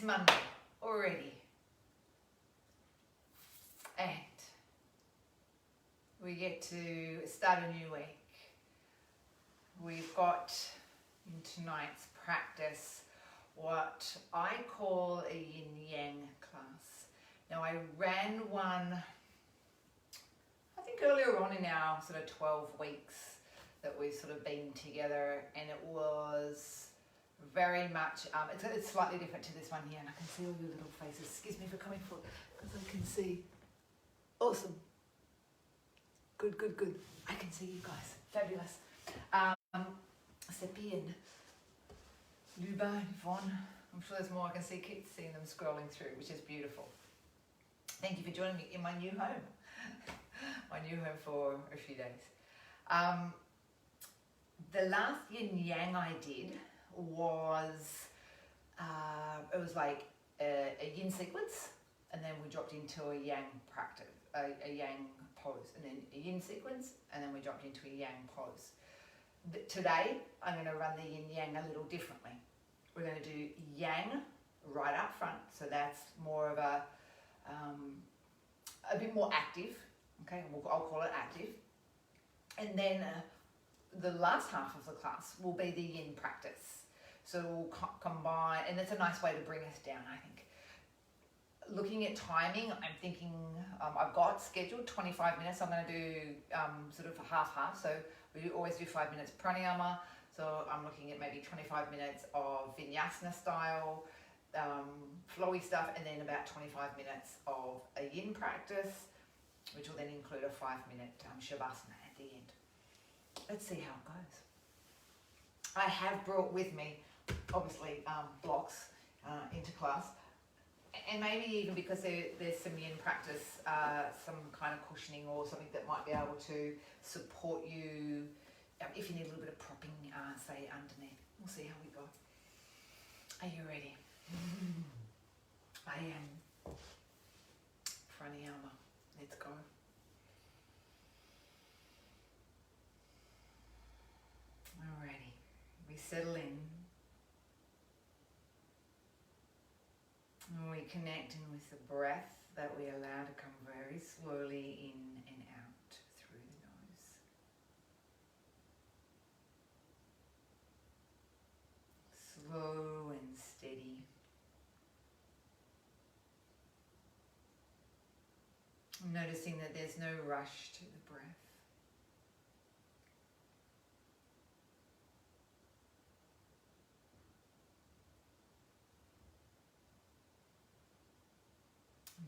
It's Monday already. And we get to start a new week. We've got in tonight's practice what I call a Yin Yang class. Now I ran one, I think earlier on in our sort of 12 weeks that we've sort of been together, and it was very much, it's slightly different to this one here, and I can see all your little faces. Excuse me for coming forward, because I can see. Awesome. Good, good, good. I can see you guys. Fabulous. Seppi and Luba, Yvonne. I'm sure there's more. I can see, keep seeing them scrolling through, which is beautiful. Thank you for joining me in my new home. My new home for a few days. The last Yin Yang I did was, it was like a Yin sequence, and then we dropped into a Yang practice, a Yang pose, and then a Yin sequence, and then we dropped into a Yang pose. Today, I'm going to run the Yin Yang a little differently. We're going to do Yang right up front, so that's more of a bit more active, okay, I'll call it active. And then the last half of the class will be the Yin practice. So we'll combine, and it's a nice way to bring us down, I think. Looking at timing, I'm thinking, I've got scheduled 25 minutes. I'm going to do sort of half-half. So we always do 5 minutes pranayama. So I'm looking at maybe 25 minutes of vinyasana style, flowy stuff, and then about 25 minutes of a Yin practice, which will then include a 5-minute shavasana at the end. Let's see how it goes. I have brought with me, obviously, blocks into class. And maybe even because there's some Yin practice, some kind of cushioning or something that might be able to support you if you need a little bit of propping, say, underneath. We'll see how we go. Are you ready? I am. Pranayama. Let's go. Alrighty. We settle in. And we connect in with the breath that we allow to come very slowly in and out through the nose. Slow and steady. Noticing that there's no rush to the breath.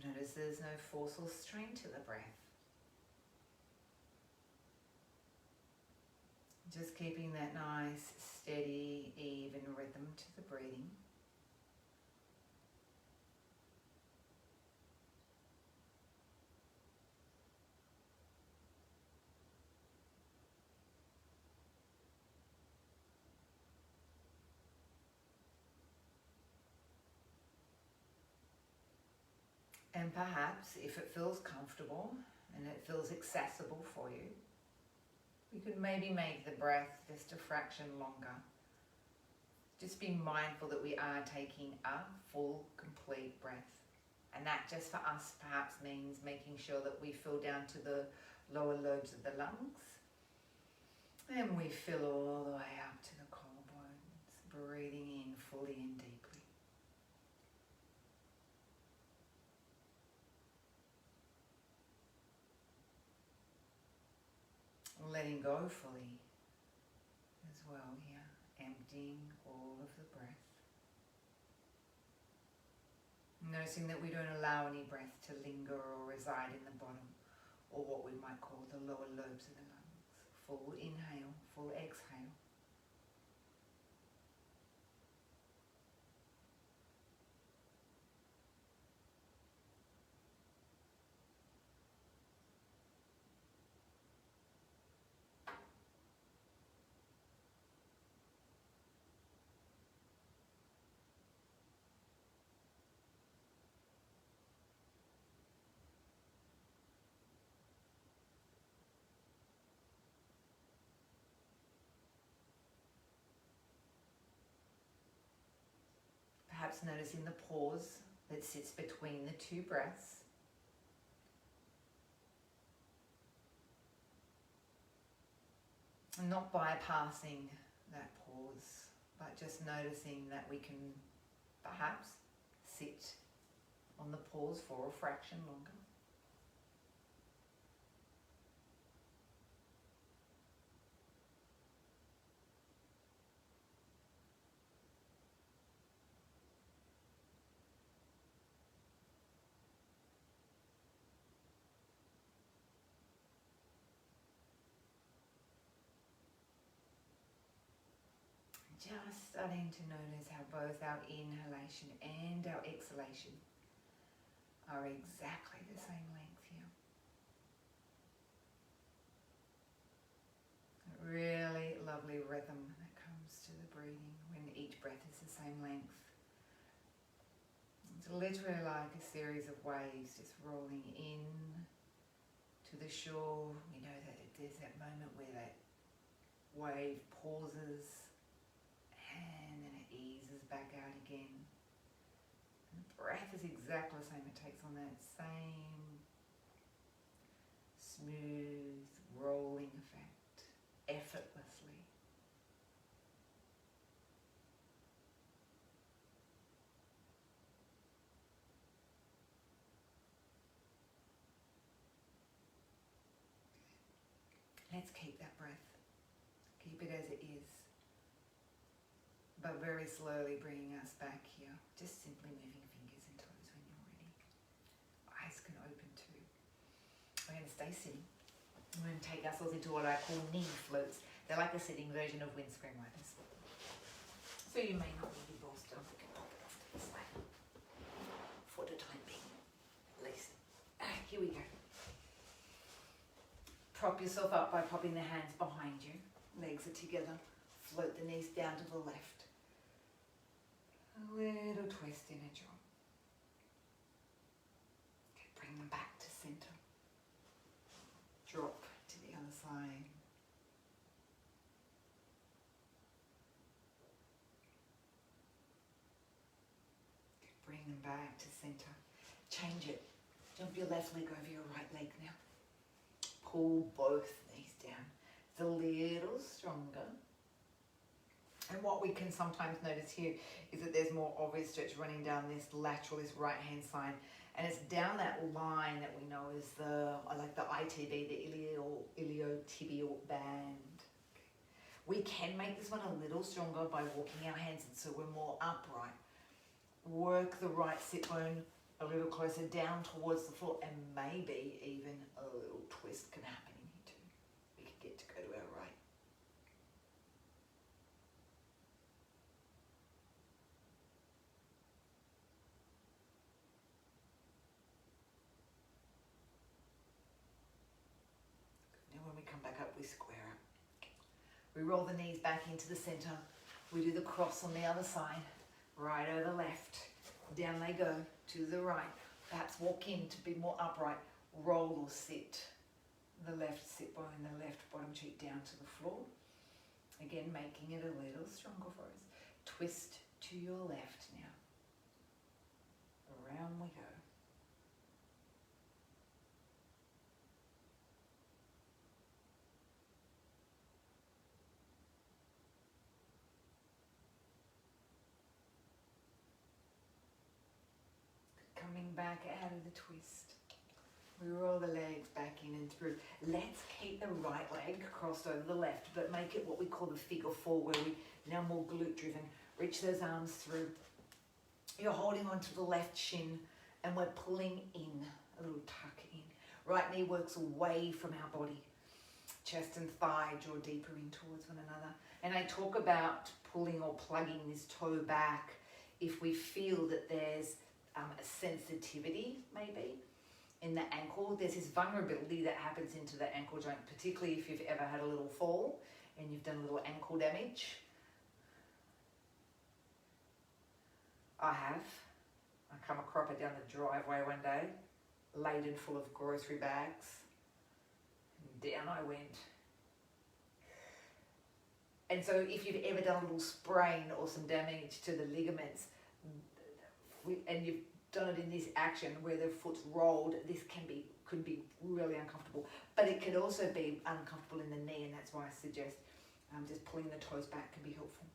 Notice there's no force or strain to the breath. Just keeping that nice, steady, even rhythm to the breathing. And perhaps, if it feels comfortable and it feels accessible for you, we could maybe make the breath just a fraction longer. Just be mindful that we are taking a full, complete breath. And that just for us perhaps means making sure that we fill down to the lower lobes of the lungs. And we fill all the way up to the collarbones, breathing in fully and deeply. Letting go fully as well here, emptying all of the breath. Noticing that we don't allow any breath to linger or reside in the bottom, or what we might call the lower lobes of the lungs. Full inhale, full exhale. just noticing the pause that sits between the two breaths. And not bypassing that pause, but just noticing that we can perhaps sit on the pause for a fraction longer. Just starting to notice how both our inhalation and our exhalation are exactly the same length here. A really lovely rhythm that comes to the breathing when each breath is the same length. It's literally like a series of waves just rolling in to the shore. We know that there's that moment where that wave pauses and then it eases back out again. And the breath is exactly the same. It takes on that same smooth rolling effect effortlessly. Let's keep that breath. Keep it as it is. But very slowly bringing us back here. Just simply moving fingers and toes when you're ready. Eyes can open too. We're going to stay sitting. We're going to take ourselves into what I call knee floats. They're like a sitting version of windscreen wipers. So you may not need your bolster. We can pop it off to the side. For the time being, at least. Here we go. Prop yourself up by popping the hands behind you. Legs are together. Float the knees down to the left. A little twist in a jaw. Okay, bring them back to center. Drop to the other side. Okay, bring them back to center. Change it. Jump your left leg over your right leg now. Pull both knees down. It's a little stronger. And what we can sometimes notice here is that there's more obvious stretch running down this lateral, this right hand side. And it's down that line that we know is I like the ITB, the iliotibial band. We can make this one a little stronger by walking our hands in so we're more upright. Work the right sit bone a little closer down towards the floor, and maybe even a little twist can happen in here too. We can get to go to our right. When we come back up, we square up. We roll the knees back into the center. We do the cross on the other side. Right over left. Down they go to the right. Perhaps walk in to be more upright. Roll or sit. The left sit bone, the left bottom cheek down to the floor. Again, making it a little stronger for us. Twist to your left now. Around we go. Coming back out of the twist. We roll the legs back in and through. Let's keep the right leg crossed over the left, but make it what we call the figure four, where we now more glute driven. Reach those arms through. You're holding onto the left shin and we're pulling in, a little tuck in. Right knee works away from our body. Chest and thigh draw deeper in towards one another. And I talk about pulling or plugging this toe back if we feel that there's a sensitivity maybe in the ankle. There's this vulnerability that happens into the ankle joint, particularly if you've ever had a little fall and you've done a little ankle damage. I have. I come a cropper down the driveway one day, laden full of grocery bags. And down I went. And so if you've ever done a little sprain or some damage to the ligaments, and you've done it in this action where the foot's rolled, this could be really uncomfortable. But it could also be uncomfortable in the knee, and that's why I suggest just pulling the toes back can be helpful.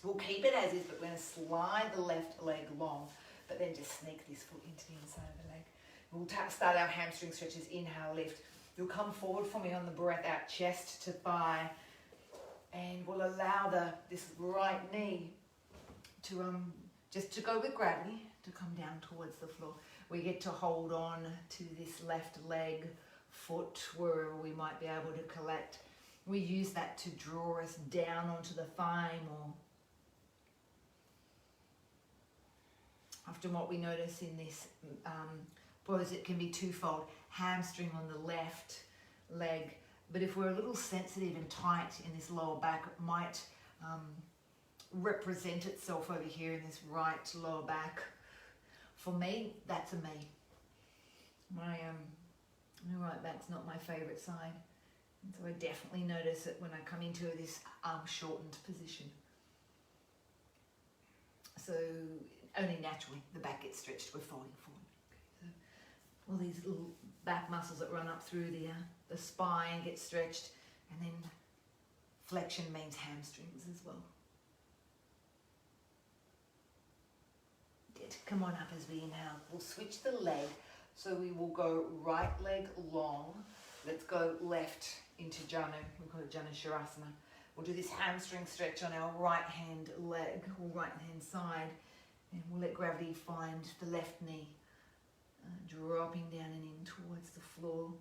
We'll keep it as is, but we're going to slide the left leg long, but then just sneak this foot into the inside of the leg. We'll start our hamstring stretches. Inhale, lift. You'll come forward for me on the breath out, chest to thigh, and we'll allow this right knee to just to go with gravity, to come down towards the floor. We get to hold on to this left leg, foot, wherever we might be able to collect. We use that to draw us down onto the thigh more. Often what we notice in this pose, it can be twofold. Hamstring on the left leg, but if we're a little sensitive and tight in this lower back, it might represent itself over here in this right lower back. For me, that's a me. My right back's not my favourite side, and so I definitely notice it when I come into this arm shortened position. So only naturally the back gets stretched. We're folding forward. So all these little back muscles that run up through the spine get stretched, and then flexion means hamstrings as well. Good. Come on up as we inhale. We'll switch the leg, so we will go right leg long. Let's go left into Janu. We call it Janu Shavasana. We'll do this hamstring stretch on our right hand leg or right hand side, and we'll let gravity find the left knee, dropping down and in towards the floor.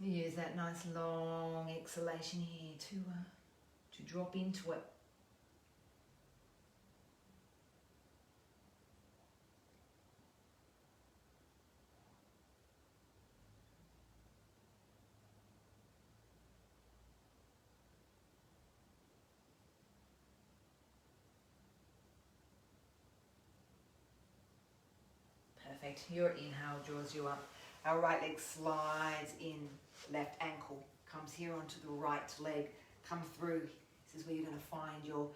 Use that nice long exhalation here to drop into it. Perfect. Your inhale draws you up. Our right leg slides in, left ankle comes here onto the right leg. Come through. This is where you're going to find your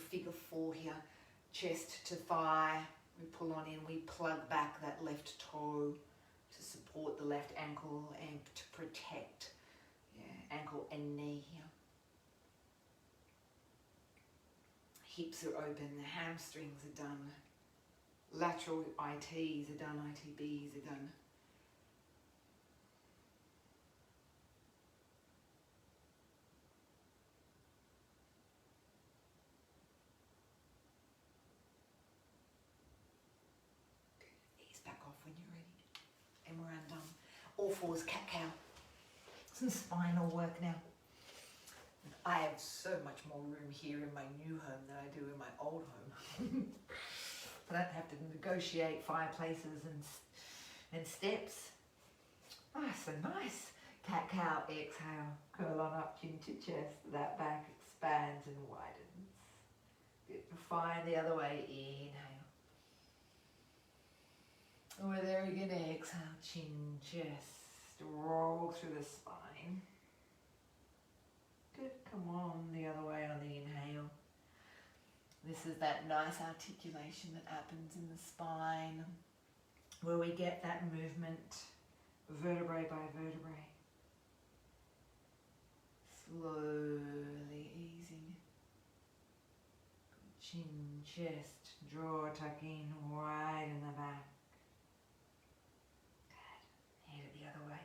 figure four here. Chest to thigh. We pull on in. We plug back that left toe to support the left ankle and to protect ankle and knee here. Hips are open. The hamstrings are done. Lateral ITs are done, ITBs are done. Ease back off when you're ready. And we're undone. All fours, cat-cow. Some spinal work now. I have so much more room here in my new home than I do in my old home. I don't have to negotiate fireplaces and steps. Nice and nice. Cat-cow, exhale. Curl on up, chin to chest. That back expands and widens. Good. Find the other way. Inhale. Over there again, exhale. Chin, chest. Roll through the spine. Good. Come on the other way on the inhale. This is that nice articulation that happens in the spine where we get that movement vertebrae by vertebrae. Slowly easing. Chin, chest, draw, tuck in, right in the back. Good. Head it the other way.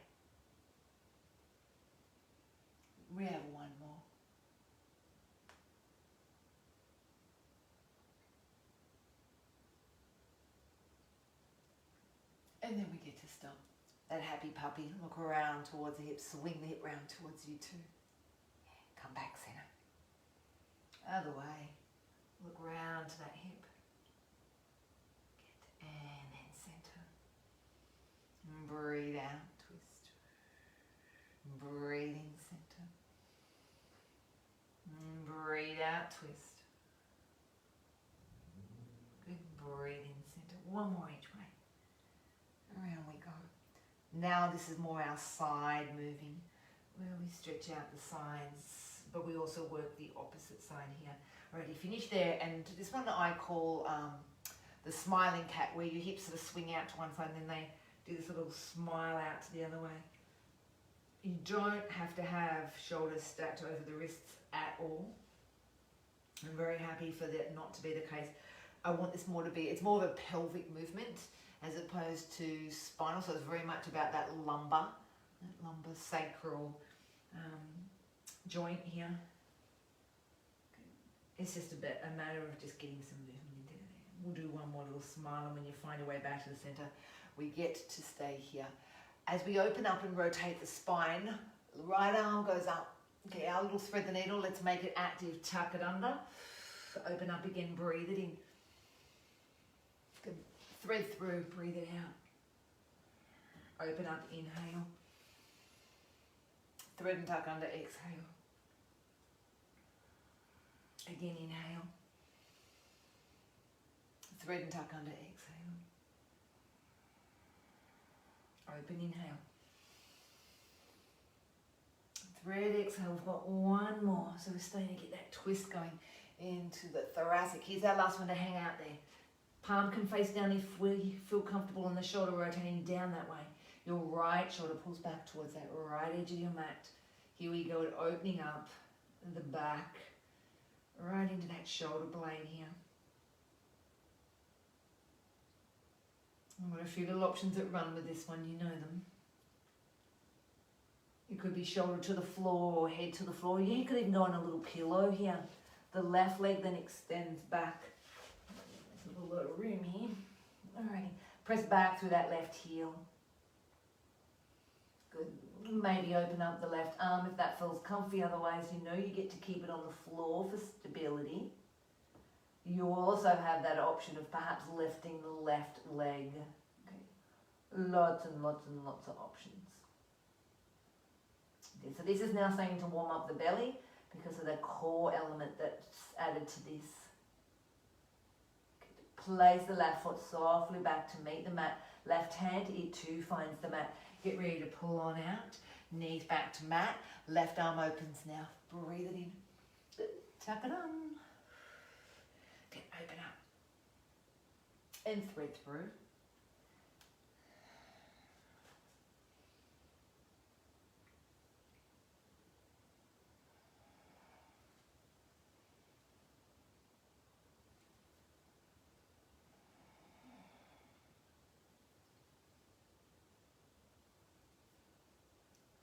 We have one more. And then we get to stop. That happy puppy. Look around towards the hips. Swing the hip round towards you too. Yeah, come back center. Other way. Look round to that hip. Good. And then center. And breathe out. Twist. Breathe in center. And breathe out. Twist. Good. Breathe in center. One more each way. Around we go. Now this is more our side moving, where we stretch out the sides but we also work the opposite side here. Already finished there, and this one I call the smiling cat, where your hips sort of swing out to one side and then they do this little smile out to the other way. You don't have to have shoulders stacked over the wrists at all. I'm very happy for that not to be the case. I want this more to be, it's more of a pelvic movement as opposed to spinal, so it's very much about that lumbar sacral joint here. It's just a matter of just getting some movement into there. We'll do one more little smile, and when you find your way back to the center, we get to stay here. As we open up and rotate the spine, the right arm goes up. Okay, our little thread the needle, let's make it active. Tuck it under. Open up again, breathe it in. Good. Thread through, breathe it out. Open up, inhale. Thread and tuck under, exhale. Again, inhale. Thread and tuck under, exhale. Open, inhale. Thread, exhale. We've got one more. So we're starting to get that twist going into the thoracic. Here's our last one to hang out there. Palm can face down if we feel comfortable, and the shoulder rotating down that way. Your right shoulder pulls back towards that right edge of your mat. Here we go, opening up the back, right into that shoulder blade here. I've got a few little options that run with this one, you know them. It could be shoulder to the floor or head to the floor. You could even go on a little pillow here. The left leg then extends back. There's a little bit of room here. Alrighty, press back through that left heel. Good. Maybe open up the left arm if that feels comfy. Otherwise, you know you get to keep it on the floor for stability. You also have that option of perhaps lifting the left leg. Okay. Lots and lots and lots of options. Okay, so this is now starting to warm up the belly because of the core element that's added to this. Okay. Place the left foot softly back to meet the mat. Left hand, it too finds the mat. Get ready to pull on out. Knees back to mat. Left arm opens now. Breathe it in. Tuck it on. Okay, open up. And thread through.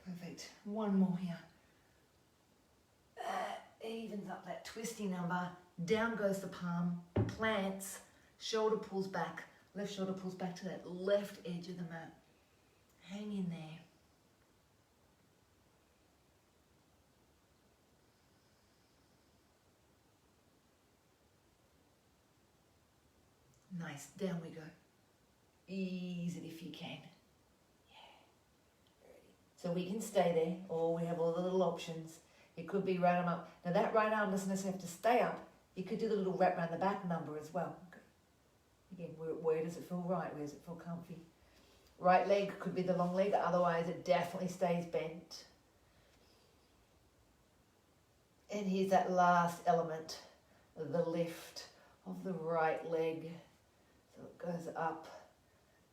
Perfect. One more here. Evens up that twisty number. Down goes the palm. Plants. Shoulder pulls back. Left shoulder pulls back to that left edge of the mat. Hang in there. Nice. Down we go. Ease it if you can. So we can stay there, or we have all the little options. It could be right arm up. Now that right arm doesn't necessarily have to stay up. You could do the little wrap around the back number as well. Okay. Again, where does it feel right? Where does it feel comfy? Right leg could be the long leg, otherwise it definitely stays bent. And here's that last element, the lift of the right leg. So it goes up,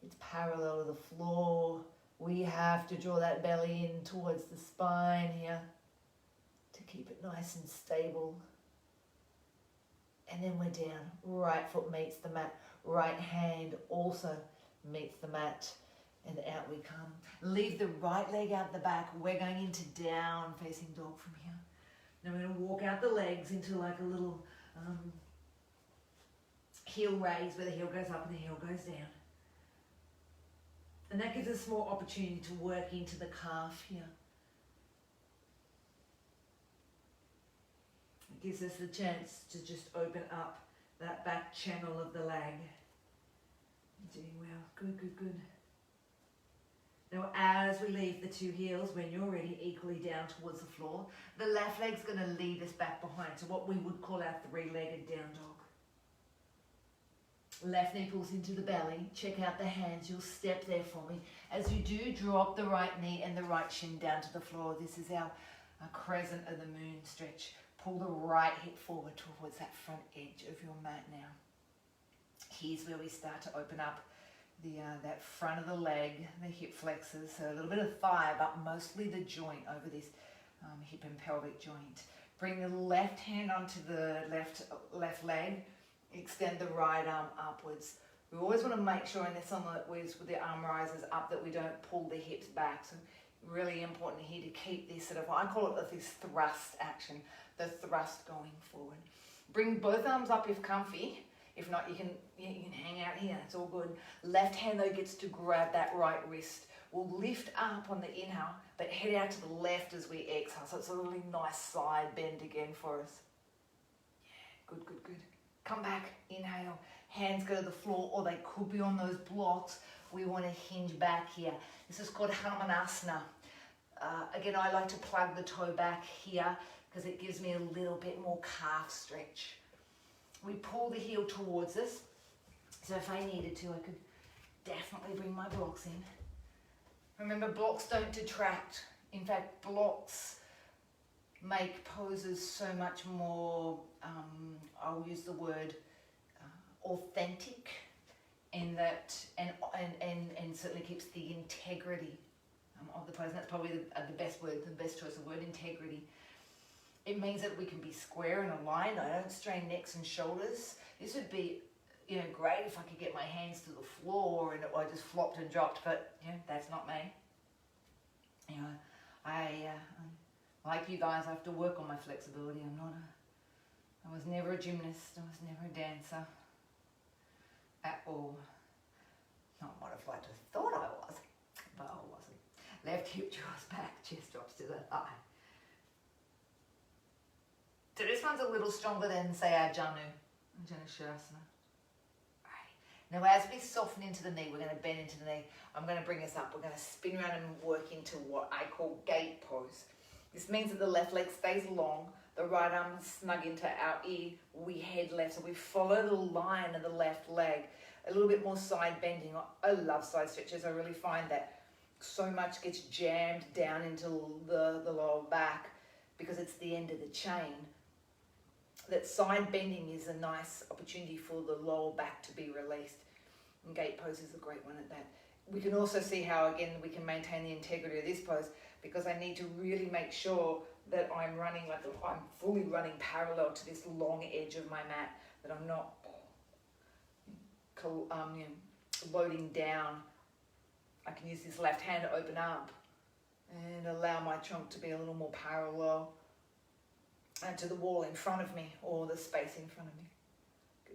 it's parallel to the floor. We have to draw that belly in towards the spine here to keep it nice and stable. And then we're down. Right foot meets the mat. Right hand also meets the mat. And out we come. Leave the right leg out the back. We're going into down facing dog from here. Now we're going to walk out the legs into like a little heel raise where the heel goes up and the heel goes down. And that gives us more opportunity to work into the calf here. It gives us the chance to just open up that back channel of the leg. Doing well. Good, good, good. Now as we leave the two heels, when you're ready, equally down towards the floor, the left leg's going to lead us back behind. So what we would call our three-legged down dog. Left knee pulls into the belly. Check out the hands. You'll step there for me. As you do, drop the right knee and the right shin down to the floor. This is our a crescent of the moon stretch. Pull the right hip forward towards that front edge of your mat now. Here's where we start to open up that front of the leg, the hip flexors, so a little bit of thigh, but mostly the joint over this hip and pelvic joint. Bring the left hand onto the left leg, extend the right arm upwards. We always want to make sure in this one with the arm rises up that we don't pull the hips back. So really important here to keep this sort of, I call it this thrust action, the thrust going forward. Bring both arms up if comfy. If not, you can hang out here, it's all good. Left hand though gets to grab that right wrist. We'll lift up on the inhale, but head out to the left as we exhale. So it's a really nice side bend again for us. Yeah, good, good, good. Come back, inhale. Hands go to the floor, or they could be on those blocks. We want to hinge back here. This is called Hanumanasana. Again, I like to plug the toe back here because it gives me a little bit more calf stretch. We pull the heel towards us. So if I needed to, I could definitely bring my blocks in. Remember, blocks don't detract. In fact, blocks make poses so much more, I'll use the word authentic, and certainly keeps the integrity of the pose. And that's probably the best word, the best choice of word, integrity. It means that we can be square and aligned. I don't strain necks and shoulders. This would be, great if I could get my hands to the floor and I just flopped and dropped, but that's not me. I like you guys, I have to work on my flexibility. I was never a gymnast. I was never a dancer at all. Not what I've liked to have thought I was, but I wasn't. Left hip draws back, chest drops to the thigh. So this one's a little stronger than, say, our Janushirasana. Alright. Now as we soften into the knee, we're going to bend into the knee. I'm going to bring us up. We're going to spin around and work into what I call gate pose. This means that the left leg stays long, the right arm is snug into our ear, we head left. So we follow the line of the left leg. A little bit more side bending. I love side stretches. I really find that so much gets jammed down into the lower back because it's the end of the chain. That side bending is a nice opportunity for the lower back to be released. And gate pose is a great one at that. We can also see how, again, we can maintain the integrity of this pose because I need to really make sure that I'm fully running parallel to this long edge of my mat, that I'm not loading down. I can use this left hand to open up and allow my trunk to be a little more parallel to the wall in front of me or the space in front of me.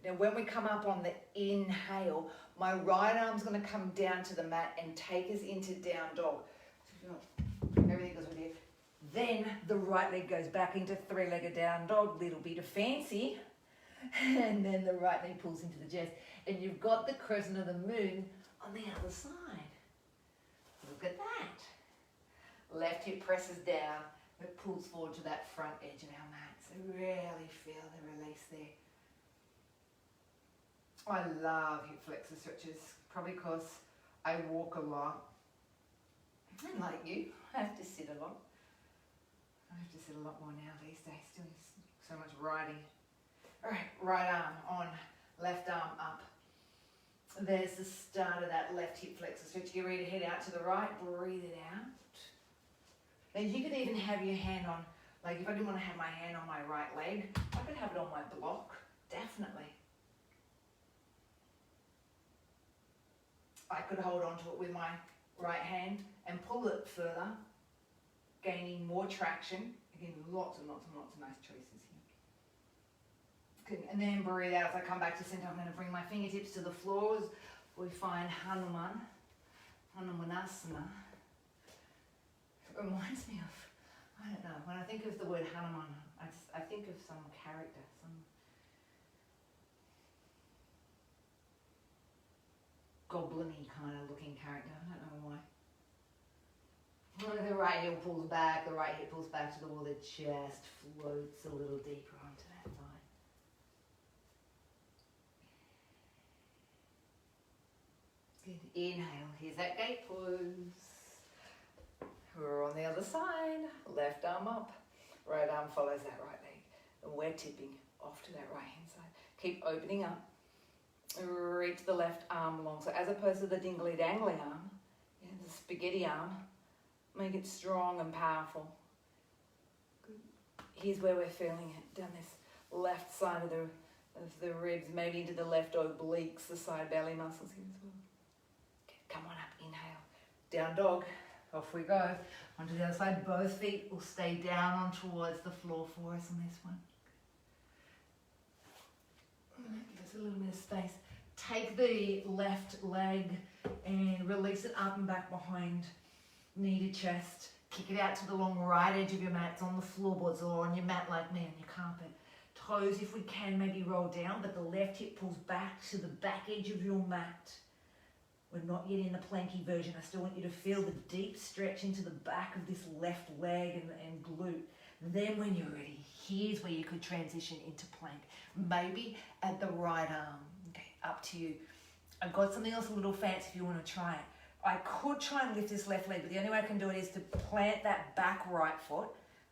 Now when we come up on the inhale, my right arm's going to come down to the mat and take us into down dog. So everything goes with you. Then the right leg goes back into three-legged down dog, little bit of fancy. And then the right knee pulls into the chest. And you've got the crescent of the moon on the other side. Look at that. Left hip presses down. It pulls forward to that front edge of our mat. So really feel the release there. I love hip flexor stretches, probably because I walk a lot. And like you, I have to sit a lot. I have to sit a lot more now these days, doing so much riding. All right, right arm on, left arm up. There's the start of that left hip flexor stretch. Get ready to head out to the right, breathe it out. Then you could even have your hand on, like if I didn't want to have my hand on my right leg, I could have it on my block, definitely. I could hold on to it with my right hand and pull it further, gaining more traction. Again, lots and lots and lots of nice choices here. Good. And then breathe out as I come back to center. I'm going to bring my fingertips to the floors. We find Hanumanasana. It reminds me of, I don't know, when I think of the word Hanuman, I think of some character, some goblin-y kind of looking character. I don't know why. The right heel pulls back, the right hip pulls back to the wall, the chest floats a little deeper onto that thigh. Good. Inhale, here's that gate pose. We're on the other side. Left arm up. Right arm follows that right leg. And we're tipping off to that right hand side. Keep opening up. Reach the left arm along. So as opposed to the dingly dangly arm, the spaghetti arm, make it strong and powerful. Good. Here's where we're feeling it. Down this left side of the ribs, maybe into the left obliques, the side belly muscles here as well. Okay, come on up, inhale. Down dog. Off we go. Onto the other side. Both feet will stay down on towards the floor for us on this one. Give us a little bit of space. Take the left leg and release it up and back behind knee to chest. Kick it out to the long right edge of your mat. It's on the floorboards or on your mat like me, on your carpet. Toes, if we can, maybe roll down, but the left hip pulls back to the back edge of your mat. We're not yet in the planky version. I still want you to feel the deep stretch into the back of this left leg and glute. Then when you're ready, here's where you could transition into plank. Maybe at the right arm. Okay, up to you. I've got something else a little fancy if you want to try it. I could try and lift this left leg, but the only way I can do it is to plant that back right foot,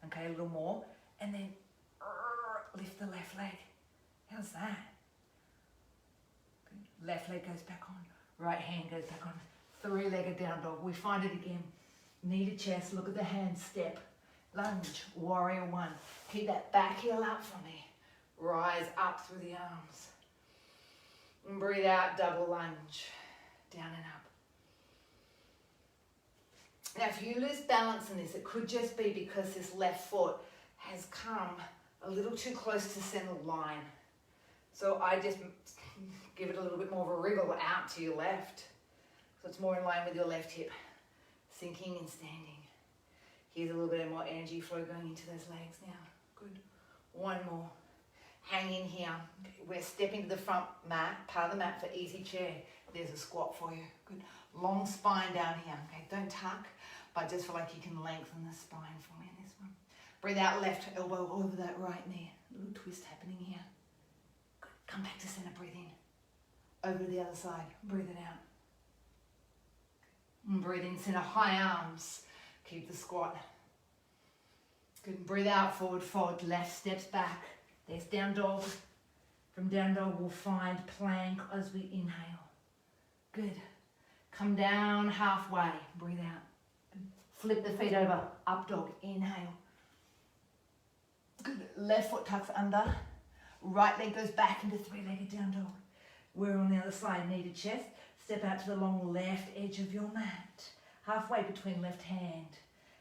okay, a little more, and then lift the left leg. How's that? Good. Left leg goes back on. Right hand goes back on. Three-legged down dog. We find it again. Knee to chest. Look at the hand. Step. Lunge. Warrior one. Keep that back heel up for me. Rise up through the arms. And breathe out. Double lunge. Down and up. Now, if you lose balance in this, it could just be because this left foot has come a little too close to center line. So I just give it a little bit more of a wriggle out to your left. So it's more in line with your left hip. Sinking and standing. Here's a little bit more energy flow going into those legs now. Good. One more. Hang in here. We're stepping to the front mat, part of the mat for easy chair. There's a squat for you. Good. Long spine down here. Okay, don't tuck, but just feel like you can lengthen the spine for me in this one. Breathe out, left elbow over that right knee. A little twist happening here. Good. Come back to center, breathe in. Over to the other side, breathe it out. And breathe in, center, high arms. Keep the squat. Good. Breathe out, forward fold. Left steps back. There's down dog. From down dog, we'll find plank as we inhale. Good. Come down halfway. Breathe out. Good. Flip the feet over. Up dog. Inhale. Good. Left foot tucks under. Right leg goes back into three-legged down dog. We're on the other side. Knee to chest. Step out to the long left edge of your mat. Halfway between left hand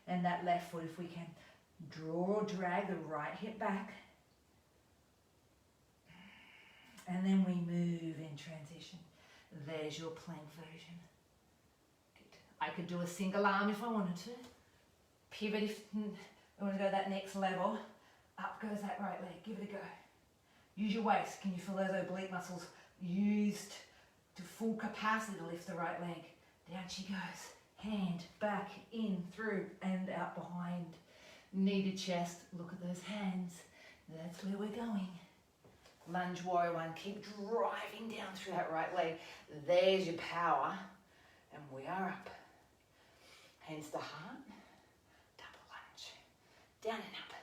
and that left foot if we can. Draw or drag the right hip back. And then we move in transition. There's your plank version. Good. I could do a single arm if I wanted to. Pivot if you want to go that next level. Up goes that right leg. Give it a go. Use your waist. Can you feel those oblique muscles used to full capacity to lift the right leg? Down she goes. Hand back, in, through, and out behind. Knee to chest. Look at those hands. That's where we're going. Lunge warrior one. Keep driving down through that right leg. There's your power. And we are up. Hands to heart. Double lunge. Down and up.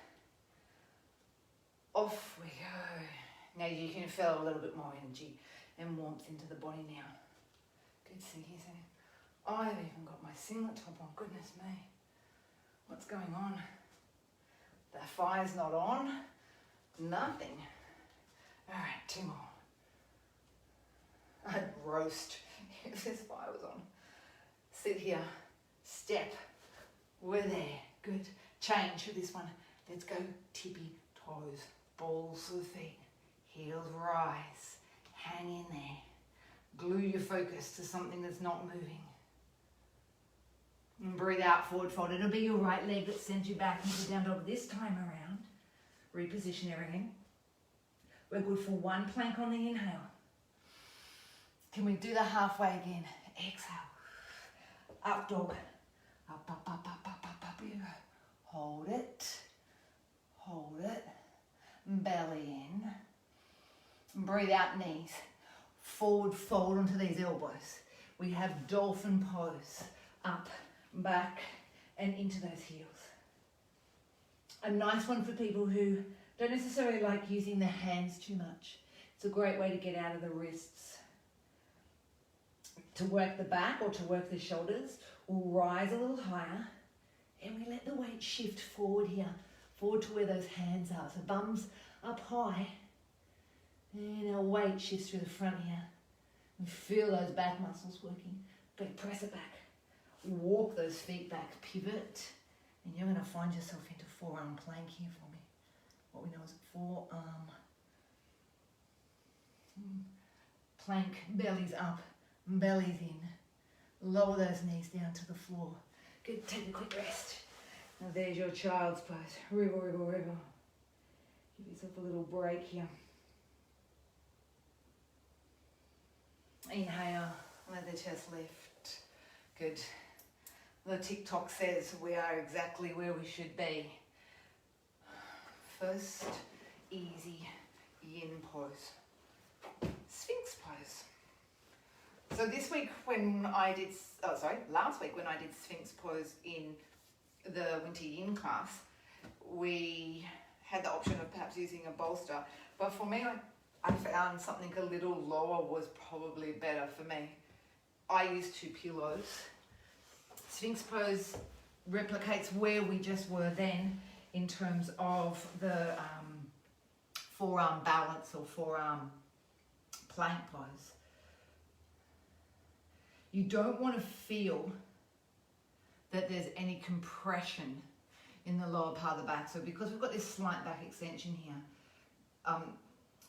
Off we go. Now you can feel a little bit more energy and warmth into the body now. Good, see here. I've even got my singlet top on. Goodness me. What's going on? The fire's not on. Nothing. All right, two more. I'd roast if this fire was on. Sit here. Step. We're there. Good. Change with this one. Let's go tippy toes. Balls of the feet. Heels rise. Hang in there. Glue your focus to something that's not moving. And breathe out, forward fold. It'll be your right leg that sends you back into down dog this time around. Reposition everything. We're good for one plank on the inhale. Can we do the halfway again? Exhale. Up dog. Up, up, up, up, up, up, up. You go. Hold it. Hold it. Belly in. Breathe out, knees. Forward fold onto these elbows. We have dolphin pose. Up, back, and into those heels. A nice one for people who don't necessarily like using their hands too much. It's a great way to get out of the wrists. To work the back or to work the shoulders, we'll rise a little higher and we let the weight shift forward here, forward to where those hands are. So bums up high and our weight shifts through the front here. And feel those back muscles working. Go press it back. Walk those feet back, pivot, and you're going to find yourself into forearm plank here for me. What we know is forearm plank, bellies up, bellies in. Lower those knees down to the floor. Good, take a quick rest. Now there's your child's pose. Wriggle, wriggle, wriggle. Give yourself a little break here. Inhale, let the chest lift. Good. The TikTok says we are exactly where we should be. First, easy yin pose. Sphinx pose. So this week when I did, last week when I did Sphinx pose in the Winter Yin class, we had the option of perhaps using a bolster. But for me, I found something a little lower was probably better for me. I used 2 pillows. Sphinx pose replicates where we just were then in terms of the forearm balance or forearm plank pose. You don't want to feel that there's any compression in the lower part of the back. So because we've got this slight back extension here,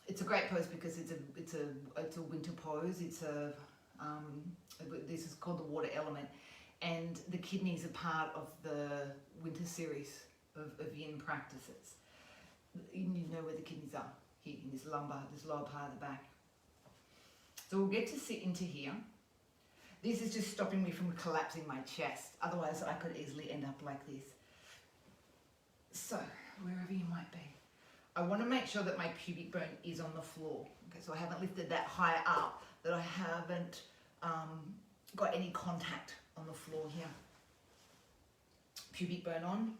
it's a great pose because it's a winter pose. It's this is called the water element, and the kidneys are part of the winter series of yin practices. You know where the kidneys are, here in this lumbar, this lower part of the back. So we'll get to sit into here. This is just stopping me from collapsing my chest. Otherwise, I could easily end up like this. So, wherever you might be. I want to make sure that my pubic bone is on the floor. Okay, so I haven't lifted that high up, that I haven't got any contact on the floor here. Pubic bone on.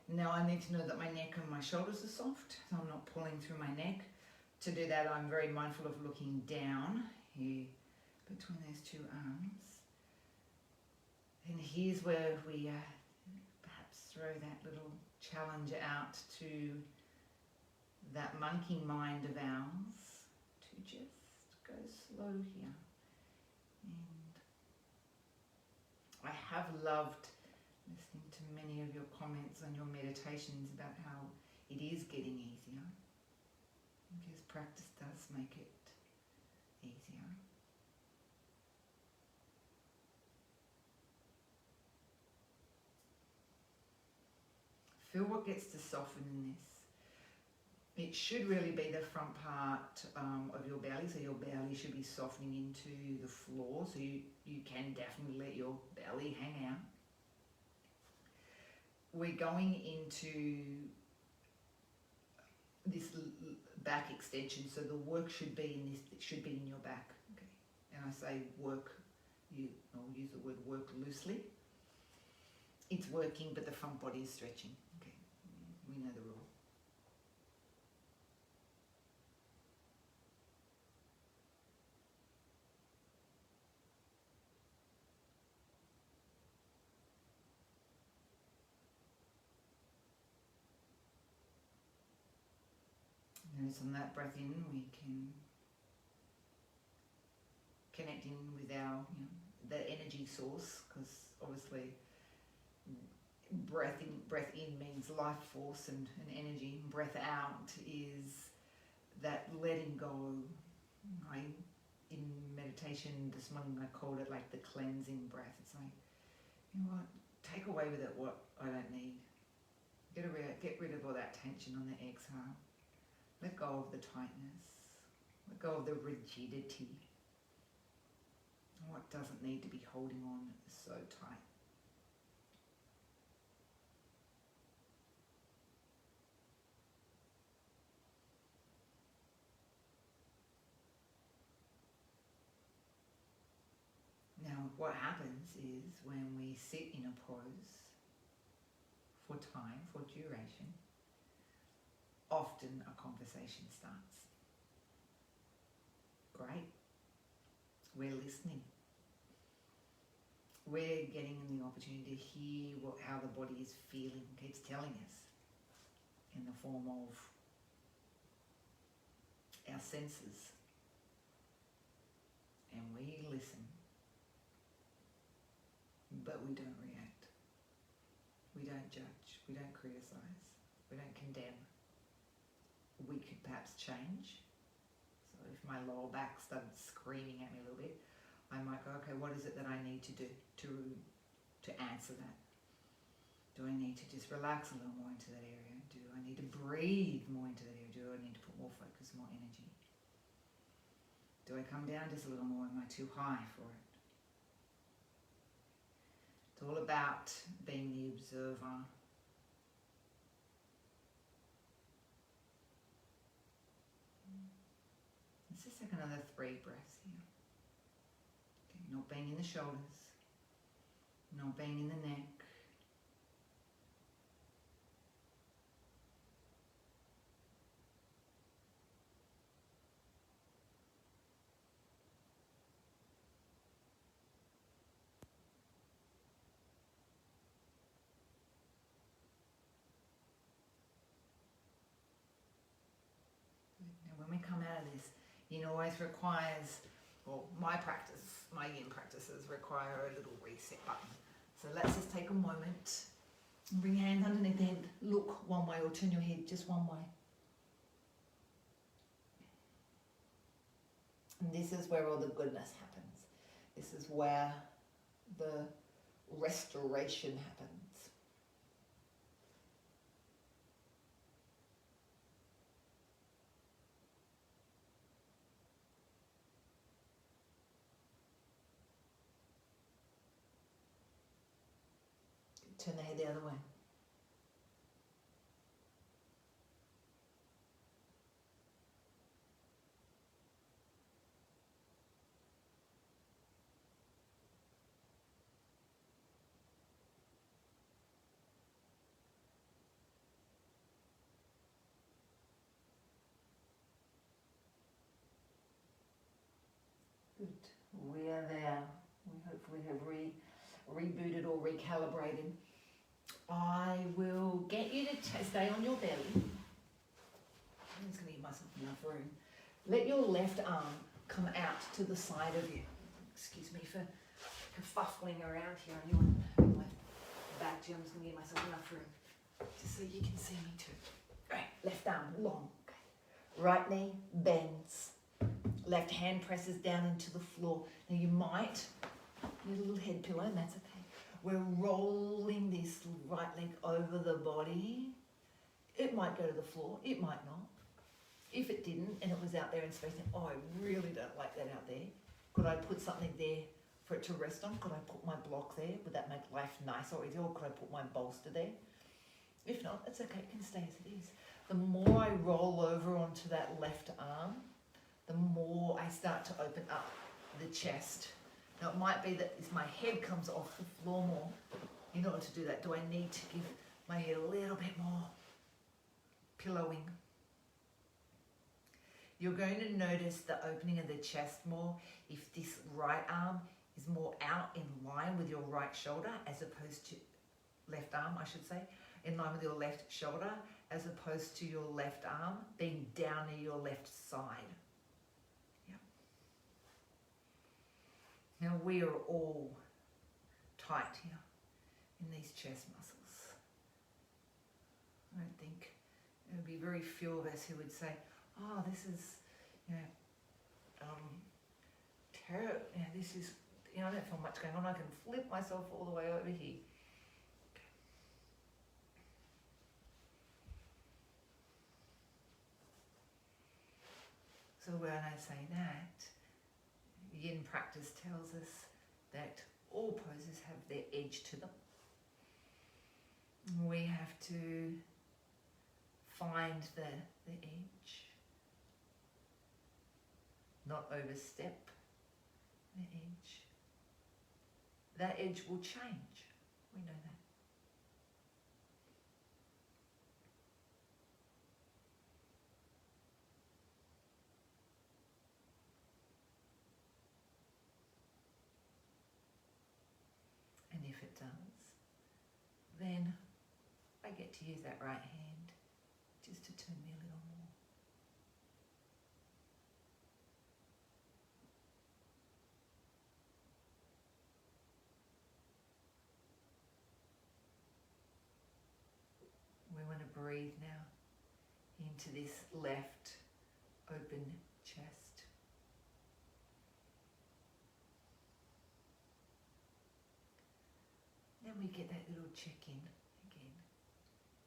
Now I need to know that my neck and my shoulders are soft, so I'm not pulling through my neck. To do that, I'm very mindful of looking down here between those 2 arms. And here's where we perhaps throw that little challenge out to that monkey mind of ours to just go slow here. And I have loved listening to many of your comments on your meditations about how it is getting easier, because practice does make it easier. Feel what gets to soften in this. It should really be the front part of your belly, so your belly should be softening into the floor, so you can definitely let your belly hang out. We're going into this back extension, so the work should be in this, it should be in your back. Okay. And I say work, I'll use the word work loosely. It's working, but the front body is stretching. Okay, we know the rule. Notice on that breath in, we can connect in with our, the energy source, because obviously breath in means life force and energy. Breath out is that letting go. In meditation this morning, I called it like the cleansing breath. It's like, you know what, take away with it what I don't need. Get rid of all that tension on the exhale. Let go of the tightness. Let go of the rigidity. What doesn't need to be holding on so tight. Now, what happens is when we sit in a pose, for time, for duration, often a conversation starts. Great. We're listening. We're getting the opportunity to hear how the body is feeling, keeps telling us in the form of our senses. And we listen, but we don't react. We don't judge. We don't criticize. We don't condemn. We could perhaps change. So if my lower back started screaming at me a little bit, I might go, okay, what is it that I need to do to answer that? Do I need to just relax a little more into that area? Do I need to breathe more into that area? Do I need to put more focus, more energy? Do I come down just a little more? Am I too high for it? It's all about being the observer. Let's just take another 3 breaths here. Okay, not being in the shoulders, not being in the neck. When we come out of this, yin always requires, well, my yin practices require a little reset button. So let's just take a moment and bring your hands underneath the head, look one way or turn your head just one way. And this is where all the goodness happens. This is where the restoration happens. Turn the head the other way. Good. We are there. We hopefully have rebooted or recalibrated. I will get you to stay on your belly. I'm just going to give myself enough room. Let your left arm come out to the side of you. Excuse me for kerfuffling around here on your back, Jim. I'm just going to give myself enough room just so you can see me too. Right, left arm long. Okay. Right knee bends. Left hand presses down into the floor. Now you might need a little head pillow, and that's okay. We're rolling this right leg over the body. It might go to the floor, it might not. If it didn't and it was out there in space, oh, I really don't like that out there. Could I put something there for it to rest on? Could I put my block there? Would that make life nicer or easier? Or could I put my bolster there? If not, it's okay, it can stay as it is. The more I roll over onto that left arm, the more I start to open up the chest. Now it might be that as my head comes off the floor more, in order to do that, do I need to give my head a little bit more pillowing? You're going to notice the opening of the chest more if this right arm is more out in line with your right shoulder as opposed to left arm, I should say, in line with your left shoulder as opposed to your left arm being down near your left side. Now we are all tight here in these chest muscles. I don't think there would be very few of us who would say, oh, this is, terror, this is, I don't feel much going on. I can flip myself all the way over here. So when I say that, Yin practice tells us that all poses have their edge to them. We have to find the edge, not overstep the edge. That edge will change, we know that. I get to use that right hand just to turn me a little more. We want to breathe now into this left open chest. Then we get that little check-in again.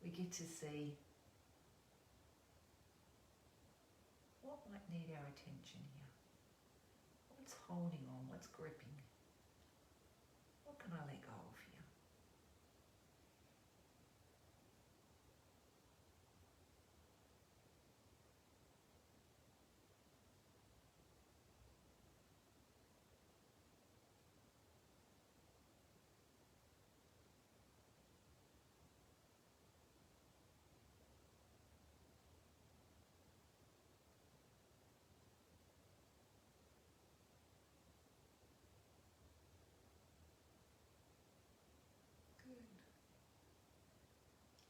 We get to see what might need our attention here. What's holding on? What's gripping? What can I let go of here?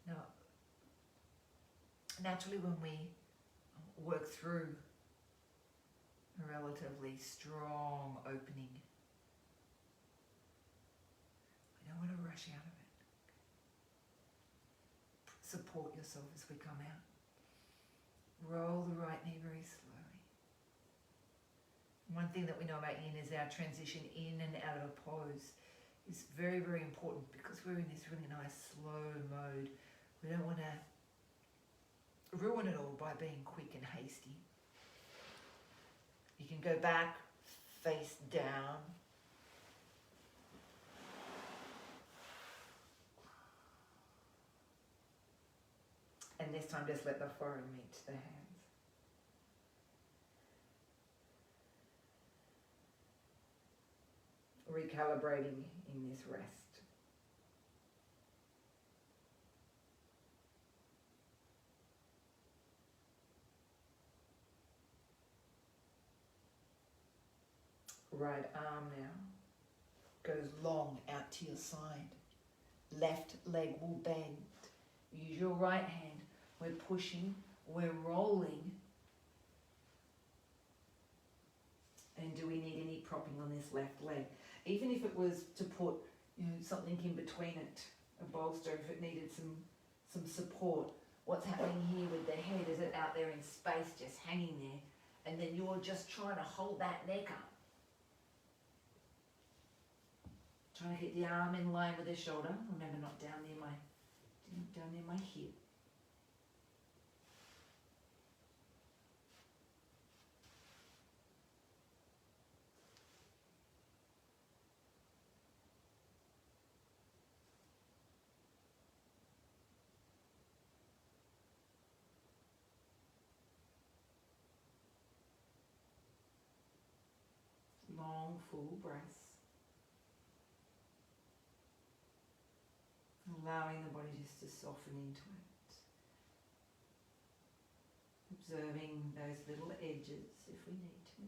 Now, naturally when we work through a relatively strong opening, we don't want to rush out of it. Support yourself as we come out. Roll the right knee very slowly. One thing that we know about Yin is our transition in and out of a pose is very, very important because we're in this really nice slow mode. We don't want to ruin it all by being quick and hasty. You can go back, face down. And this time just let the forearm meet the hands. Recalibrating in this rest. Right arm now goes long out to your side. Left leg will bend. Use your right hand. We're pushing, we're rolling. And do we need any propping on this left leg? Even if it was to put, something in between it, a bolster, if it needed some support. What's happening here with the head? Is it out there in space, just hanging there? And then you're just trying to hold that neck up. Trying to get the arm in line with the shoulder. Remember, not down near my hip. Long, full breaths. Allowing the body just to soften into it. Observing those little edges if we need to.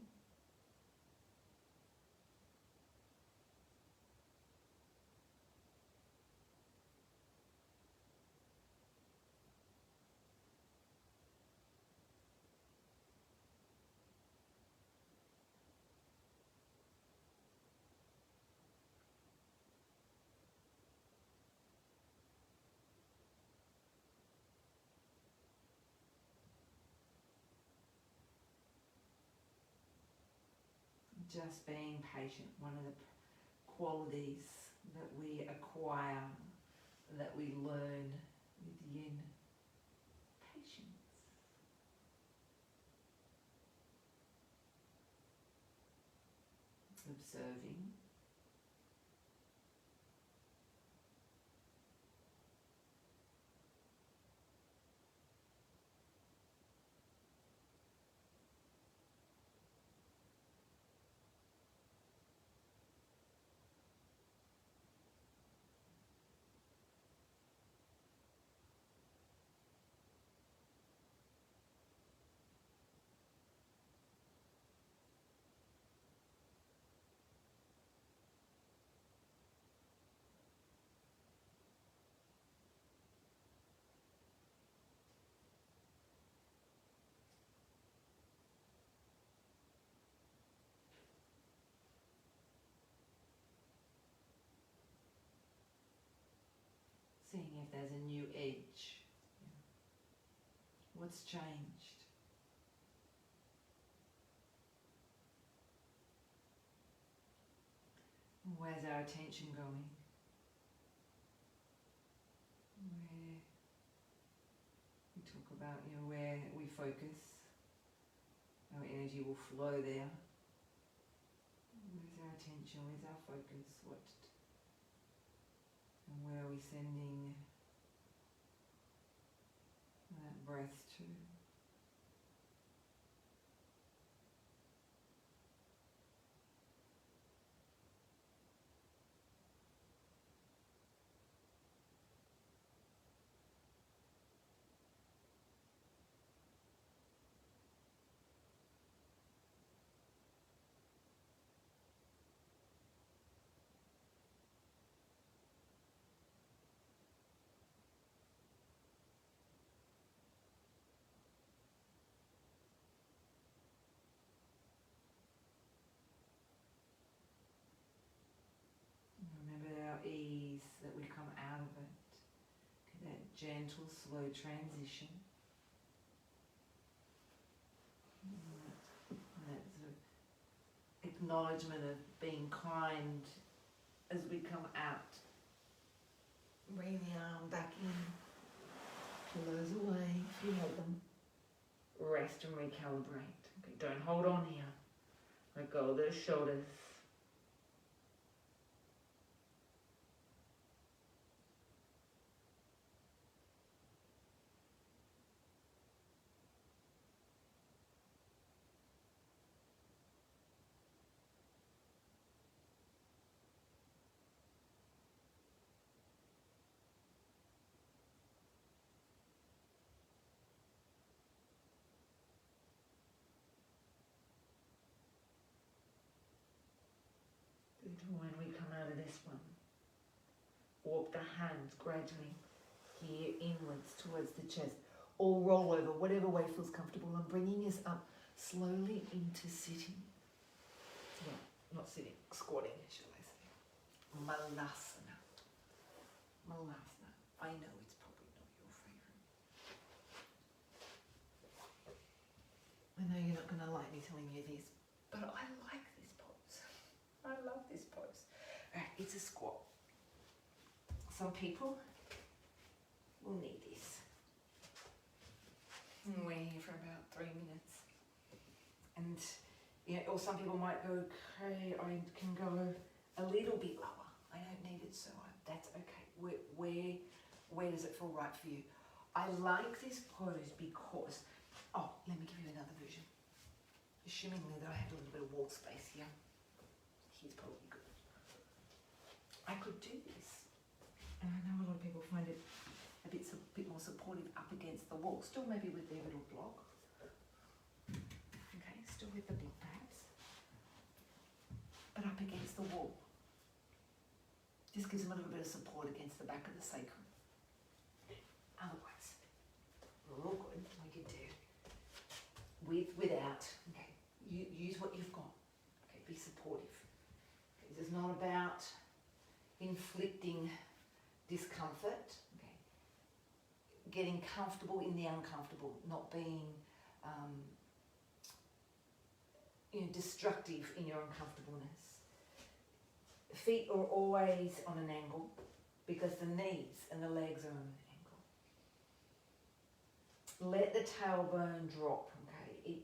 Just being patient, one of the qualities that we acquire, that we learn with Yin. Patience. Observing. there's a new edge. What's changed? Where's our attention going? Where we talk about, where we focus, our energy will flow there. Where's our attention? Where's our focus? And where are we sending that breath to? Ease that we come out of it. Okay, that gentle, slow transition. That sort of acknowledgement of being kind as we come out. Bring the arm back in. Pillows away if you have them. Rest and recalibrate. Okay, don't hold on here. Let go of those shoulders. When we come out of this one, walk the hands gradually here inwards towards the chest, or roll over, whatever way feels comfortable. I'm bringing us up slowly into sitting. Well, not sitting, squatting, shall I say. Malasana. Malasana. I know it's probably not your favourite. I know you're not going to like me telling you this, but I like this pose. I love this pose. Alright, it's a squat. Some people will need this. And we're here for about 3 minutes. And or some people might go, okay, I can go a little bit lower. I don't need it so high. That's okay. Where does it feel right for you? I like this pose because, let me give you another version. Assumingly that I have a little bit of wall space here. Here's probably good. I could do this, and I know a lot of people find it a bit more supportive up against the wall, still maybe with their little block. Okay, still with the block perhaps, but up against the wall. Just gives them a little bit of support against the back of the sacrum. Otherwise, we're all good. We could do without. Okay, use what you've got. Okay, be supportive. Okay, this is not about inflicting discomfort, okay. Getting comfortable in the uncomfortable, not being destructive in your uncomfortableness. Feet are always on an angle because the knees and the legs are on an angle. Let the tailbone drop, okay.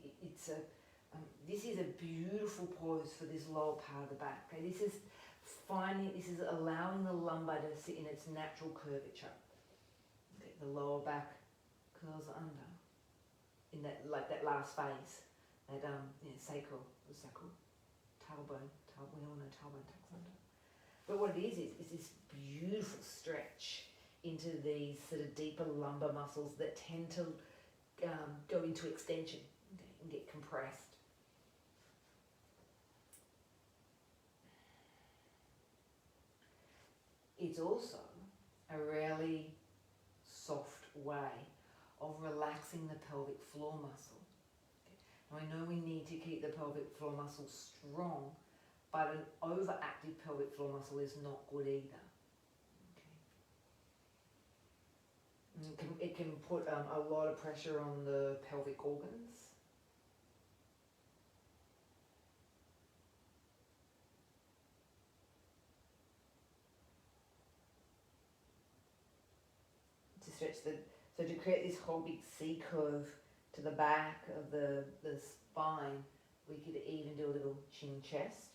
This is a beautiful pose for this lower part of the back. Okay, this is allowing the lumbar to sit in its natural curvature. Okay, the lower back curls under in that last phase. That sacral, tailbone. We all know tailbone tucks under. But what it is this beautiful stretch into these sort of deeper lumbar muscles that tend to go into extension, okay, and get compressed. It's also a really soft way of relaxing the pelvic floor muscle. Now I know we need to keep the pelvic floor muscle strong, but an overactive pelvic floor muscle is not good either. Okay. It can put a lot of pressure on the pelvic organs. To stretch so to create this whole big C curve to the back of the spine, we could even do a little chin chest.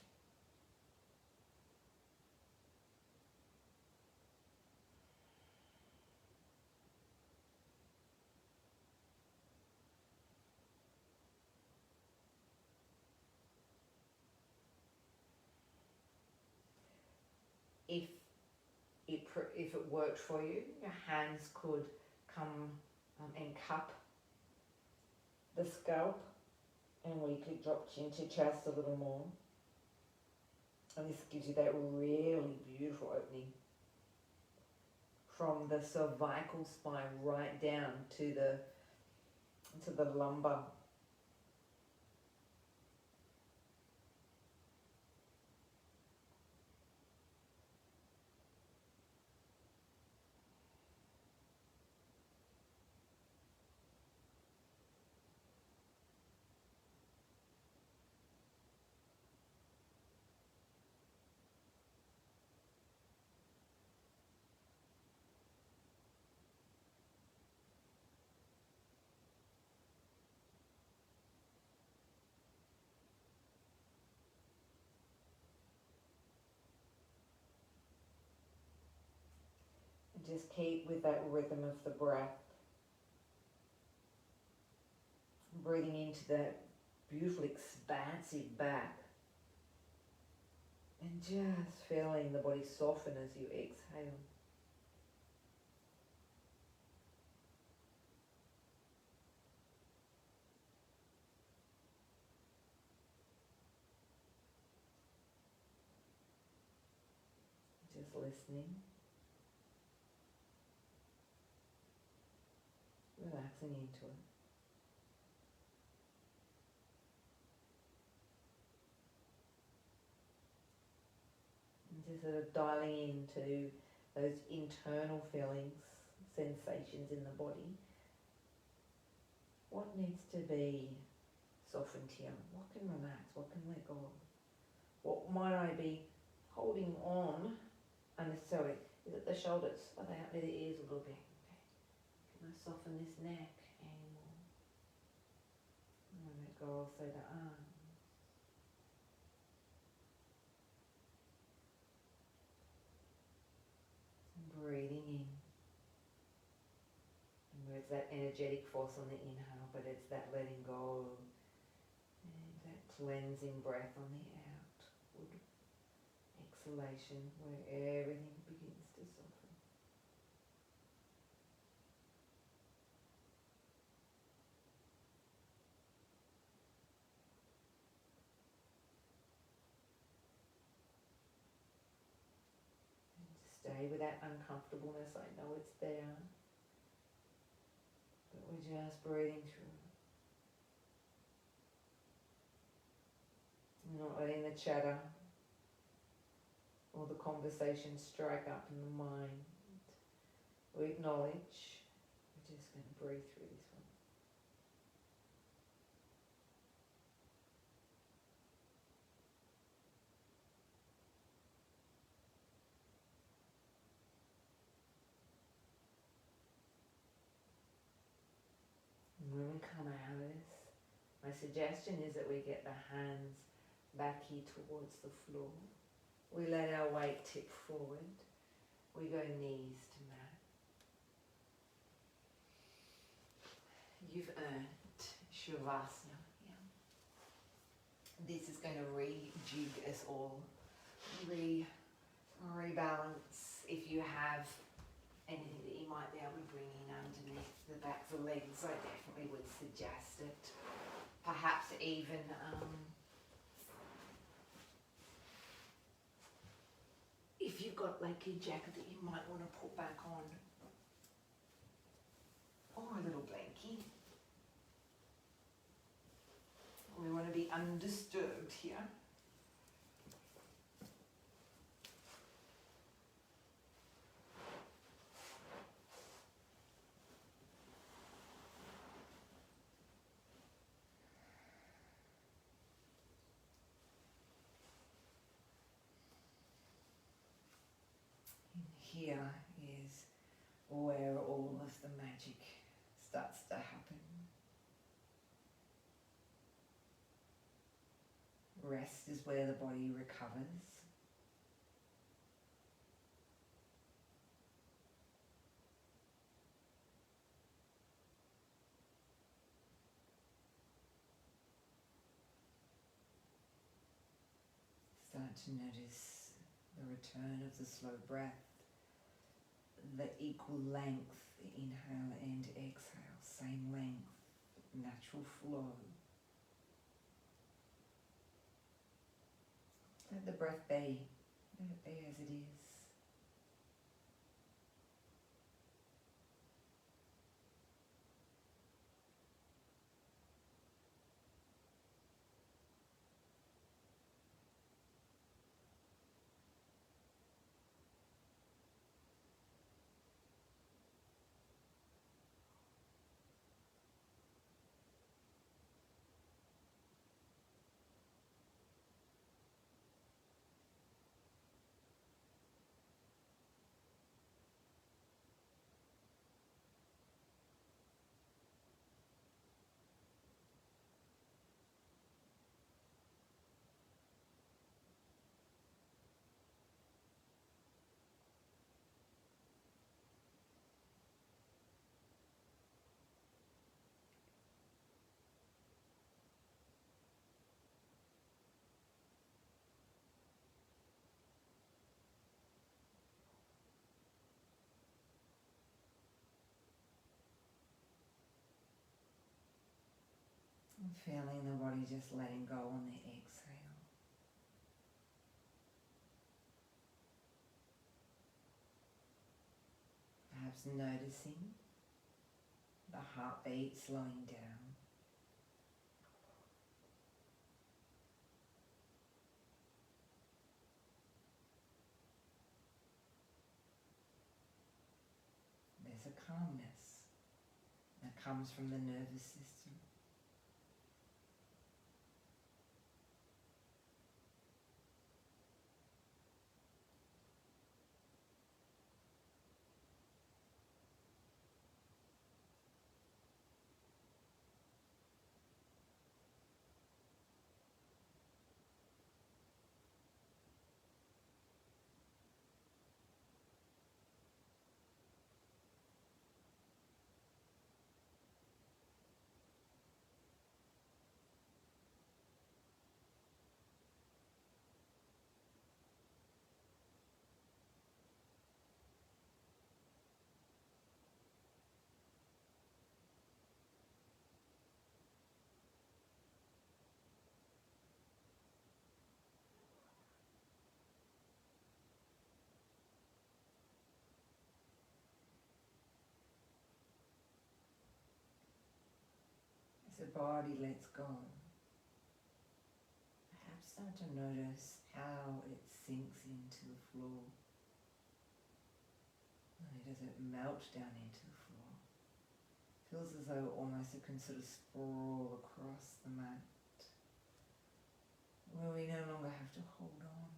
If it worked for you, your hands could come and cup the scalp, and we could drop chin to chest a little more. And this gives you that really beautiful opening from the cervical spine right down to the lumbar. Just keep with that rhythm of the breath. Breathing into that beautiful expansive back. And just feeling the body soften as you exhale. Just listening. Relaxing into it. And just sort of dialing into those internal feelings, sensations in the body. What needs to be softened here? What can relax? What can let go? What might I be holding on unnecessarily? Is it the shoulders? Are they up near the ears a little bit? Can I soften this neck anymore? And let go also the arms. And breathing in. And where it's that energetic force on the inhale, but it's that letting go. And that cleansing breath on the outward exhalation, where everything begins to soften. Stay with that uncomfortableness. I know it's there, but we're just breathing through it. Not letting the chatter or the conversation strike up in the mind. We acknowledge. We're just going to breathe through this one. When we come out of this, my suggestion is that we get the hands back here towards the floor. We let our weight tip forward. We go knees to mat. You've earned Shavasana. Yeah. This is going to rejig us all. Rebalance. If you have anything that you might be able to bring in underneath the backs of the legs, I definitely would suggest it. Perhaps even if you've got like a jacket that you might want to put back on, or a little blankie. We want to be undisturbed here. here is where all of the magic starts to happen. Rest is where the body recovers. Start to notice the return of the slow breath, the equal length, inhale and exhale, same length, natural flow. Let the breath be, let it be as it is. And feeling the body just letting go on the exhale. Perhaps noticing the heartbeat slowing down. There's a calmness that comes from the nervous system. As the body lets go, perhaps start to notice how it sinks into the floor. Does it melt down into the floor? Feels as though almost it can sort of sprawl across the mat, where we no longer have to hold on.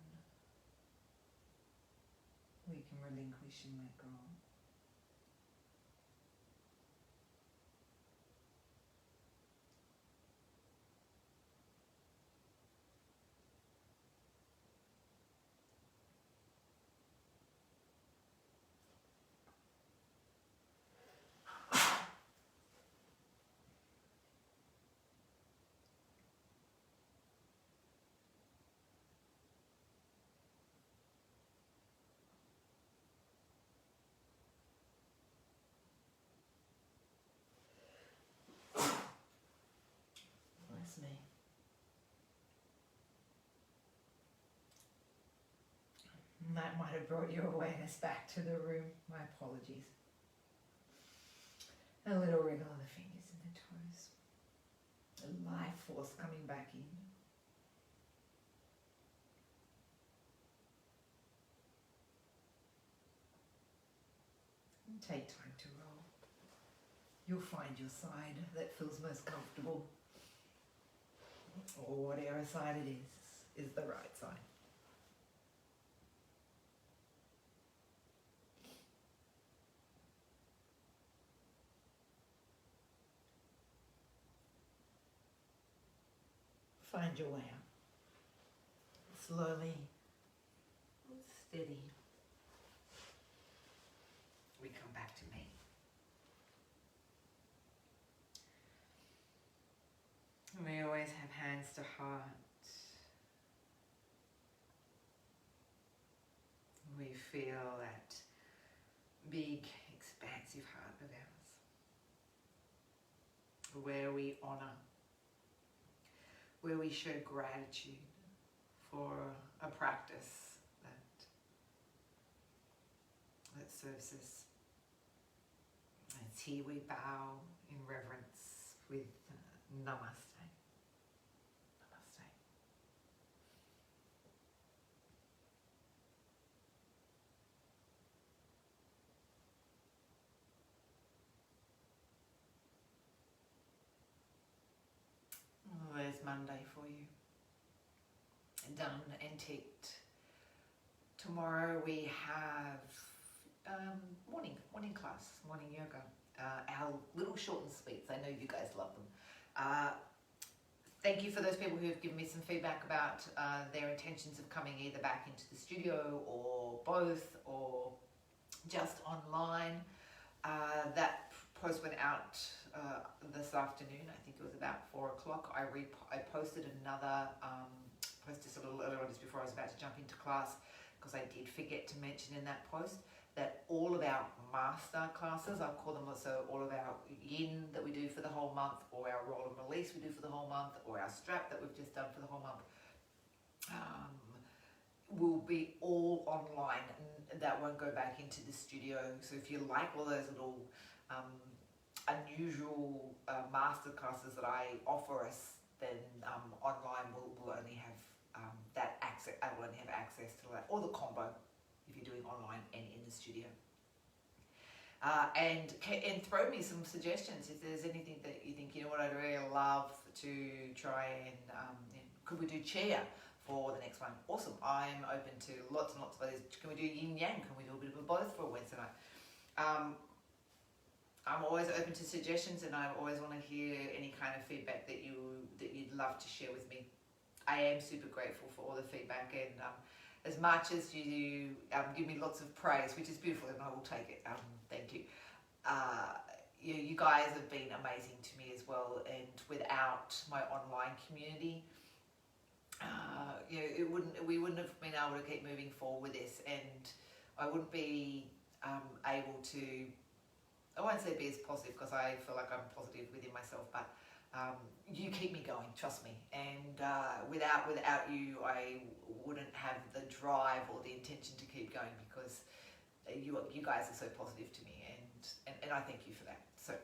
We can relinquish and let go. Bless me. That might have brought your awareness back to the room. My apologies. A little wriggle of the fingers and the toes. The life force coming back in. And take time to roll. You'll find your side that feels most comfortable. Or whatever side it is the right side. Find your way out. Slowly, steady. We come back to me. And we always have hands to heart. We feel that big, expansive heart of ours, where we honour, where we show gratitude for a practice that serves us. And it's here we bow in reverence with Namaste. There's Monday for you. Done and ticked. Tomorrow we have morning class, morning yoga. Our little short and sweets. I know you guys love them. Thank you for those people who have given me some feedback about their intentions of coming either back into the studio or both or just online. That post went out this afternoon. I think it was about 4 o'clock. I posted another post just a little earlier on, just before I was about to jump into class, because I did forget to mention in that post that all of our master classes, I'll call them also all of our yin that we do for the whole month, or our roll and release we do for the whole month, or our strap that we've just done for the whole month, will be all online, and that won't go back into the studio. So if you like all those little unusual master classes that I offer us, then online will only have that access. I will only have access to that, or the combo if you're doing online and in the studio. And throw me some suggestions if there's anything that you think, you know what, I'd really love to try and could we do chair for the next one? Awesome. I'm open to lots and lots of others. Can we do yin yang? Can we do a bit of both for a Wednesday night? I'm always open to suggestions, and I always want to hear any kind of feedback that you'd love to share with me. I am super grateful for all the feedback, and as much as you give me lots of praise, which is beautiful, and I will take it. Thank you. You guys have been amazing to me as well, and without my online community, we wouldn't have been able to keep moving forward with this, and I wouldn't be able to. I won't say be as positive, because I feel like I'm positive within myself, but you keep me going, trust me. And without you, I wouldn't have the drive or the intention to keep going, because you guys are so positive to me, and I thank you for that. So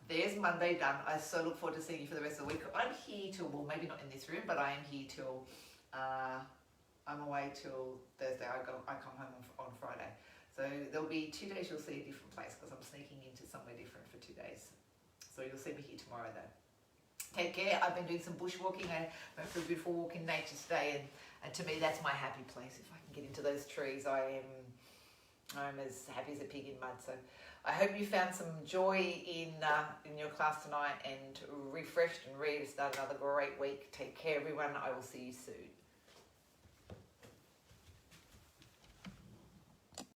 there's Monday done. I so look forward to seeing you for the rest of the week. I'm here till, well, maybe not in this room, but I am here till I'm away till Thursday. I come home on Friday. So there'll be 2 days you'll see a different place, because I'm sneaking into somewhere different for 2 days. So you'll see me here tomorrow though. Take care. I've been doing some bushwalking. I went for a beautiful walk in nature today, and to me that's my happy place. If I can get into those trees, I'm as happy as a pig in mud. So I hope you found some joy in your class tonight, and refreshed and ready to start another great week. Take care everyone. I will see you soon.